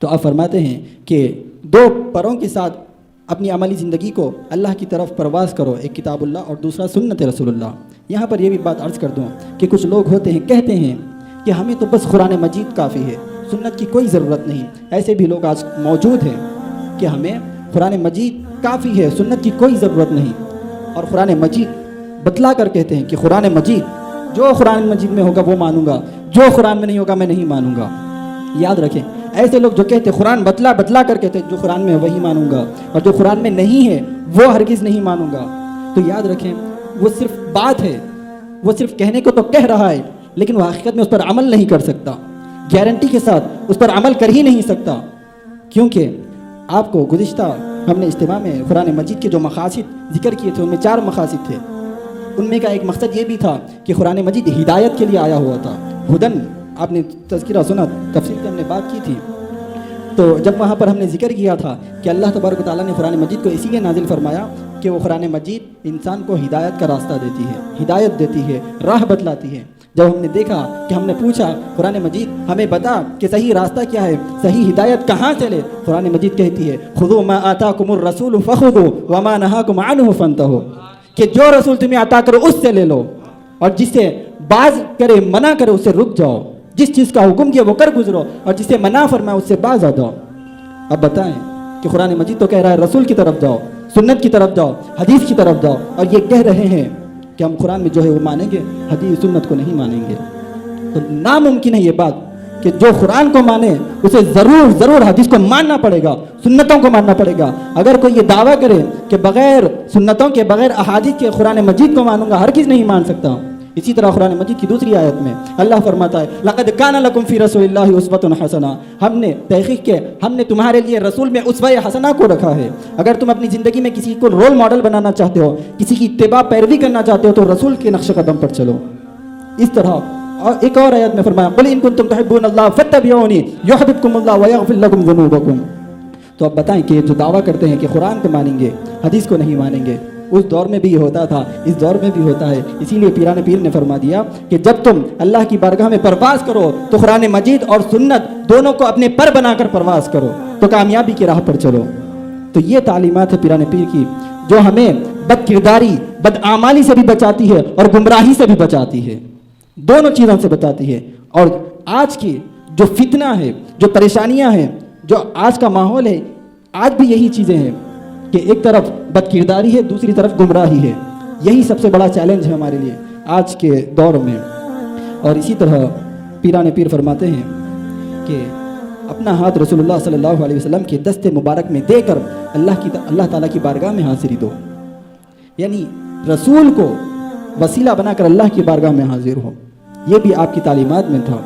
تو آپ فرماتے ہیں کہ دو پروں کے ساتھ اپنی عملی زندگی کو اللہ کی طرف پرواز کرو، ایک کتاب اللہ اور دوسرا سنت رسول اللہ۔ یہاں پر یہ بھی بات عرض کر دوں کہ کچھ لوگ ہوتے ہیں کہتے ہیں کہ ہمیں تو بس قرآن مجید کافی ہے، سنت کی کوئی ضرورت نہیں۔ ایسے بھی لوگ آج موجود ہیں کہ ہمیں قرآن مجید کافی ہے، سنت کی کوئی ضرورت نہیں، اور قرآن مجید بتلا کر کہتے ہیں کہ قرآن مجید جو قرآن مجید میں ہوگا وہ مانوں گا، جو قرآن میں نہیں ہوگا میں نہیں مانوں گا۔ یاد رکھیں، ایسے لوگ جو کہتے ہیں قرآن بتلا کر کہتے ہیں جو قرآن میں ہے وہی مانوں گا، اور جو قرآن میں نہیں ہے وہ ہرگز نہیں مانوں گا، تو یاد رکھیں وہ صرف بات ہے، وہ صرف کہنے کو تو کہہ رہا ہے لیکن وہ حقیقت میں اس پر عمل نہیں کر سکتا، گارنٹی کے ساتھ اس پر عمل کر ہی نہیں سکتا۔ کیونکہ آپ کو گزشتہ ہم نے اجتماع میں قرآن مجید کے جو مقاصد ذکر کیے تھے ان میں 4 مقاصد تھے، ان میں کا ایک مقصد یہ بھی تھا کہ قرآن مجید ہدایت کے لیے آیا ہوا تھا، ہدن، آپ نے تذکرہ سنا، تفسیر کی ہم نے بات کی تھی، تو جب وہاں پر ہم نے ذکر کیا تھا کہ اللہ تبارک و تعالیٰ نے قرآن مجید کو اسی لیے نازل فرمایا کہ وہ قرآن مجید انسان کو ہدایت کا راستہ دیتی ہے، ہدایت دیتی ہے، راہ بتلاتی ہے۔ جب ہم نے دیکھا کہ ہم نے پوچھا قرآن مجید ہمیں بتا کہ صحیح راستہ کیا ہے، صحیح ہدایت کہاں سے لے، قرآن مجید کہتی ہے خذوا ما آتاکم الرسول فخذوا وما نہاکم عنہ فانتہوا، کہ جو رسول تمہیں عطا کرو اس سے لے لو، اور جس سے باز کرے منع کرے اس سے رک جاؤ، جس چیز کا حکم دیا وہ کر گزرو اور جسے منع فرمائے اس سے باز آ جاؤ۔ اب بتائیں کہ قرآن مجید تو کہہ رہا ہے رسول کی طرف جاؤ، سنت کی طرف جاؤ، حدیث کی طرف جاؤ، اور یہ کہہ رہے ہیں کہ ہم قرآن میں جو ہے وہ مانیں گے، حدیث سنت کو نہیں مانیں گے۔ تو ناممکن ہے یہ بات کہ جو قرآن کو مانے اسے ضرور حدیث کو ماننا پڑے گا، سنتوں کو ماننا پڑے گا۔ اگر کوئی یہ دعویٰ کرے کہ بغیر سنتوں کے، بغیر احادیث کے قرآن مجید کو مانوں گا، ہرگز نہیں مان سکتا۔ اسی طرح قرآن مجید کی دوسری آیت میں اللہ فرماتا ہے لقد کان لکم فی رسول اللہ اسوۃ حسنہ، ہم نے تحقیق کے ہم نے تمہارے لیے رسول میں اسوہ حسنہ کو رکھا ہے۔ اگر تم اپنی زندگی میں کسی کو رول ماڈل بنانا چاہتے ہو، کسی کی اتباع پیروی کرنا چاہتے ہو، تو رسول کے نقش قدم پر چلو۔ اس طرح اور ایک اور آیت میں فرمایا قل ان کنتم تحبون اللہ فاتبعونی یحببکم اللہ ویغفر لکم ذنوبکم۔ تو اب بتائیں کہ جو دعویٰ کرتے ہیں کہ قرآن کو مانیں گے، حدیث کو نہیں مانیں گے، اس دور میں بھی یہ ہوتا تھا، اس دور میں بھی ہوتا ہے۔ اسی لیے پیران پیر نے فرما دیا کہ جب تم اللہ کی بارگاہ میں پرواز کرو تو قرآن مجید اور سنت دونوں کو اپنے پر بنا کر پرواز کرو، تو کامیابی کی راہ پر چلو۔ تو یہ تعلیمات ہے پیران پیر کی جو ہمیں بد کرداری، بد اعمالی سے بھی بچاتی ہے اور گمراہی سے بھی بچاتی ہے، دونوں چیزوں سے بچاتی ہے۔ اور آج کی جو فتنہ ہے، جو پریشانیاں ہیں، جو آج کا ماحول ہے، آج بھی یہی چیزیں ہیں کہ ایک طرف بد کرداری ہے، دوسری طرف گمراہی ہے۔ یہی سب سے بڑا چیلنج ہے ہمارے لیے آج کے دور میں۔ اور اسی طرح پیران پیر فرماتے ہیں کہ اپنا ہاتھ رسول اللہ صلی اللہ علیہ وسلم کے دست مبارک میں دے کر اللہ تعالیٰ کی بارگاہ میں حاضری دو، یعنی رسول کو وسیلہ بنا کر اللہ کی بارگاہ میں حاضر ہو۔ یہ بھی آپ کی تعلیمات میں تھا۔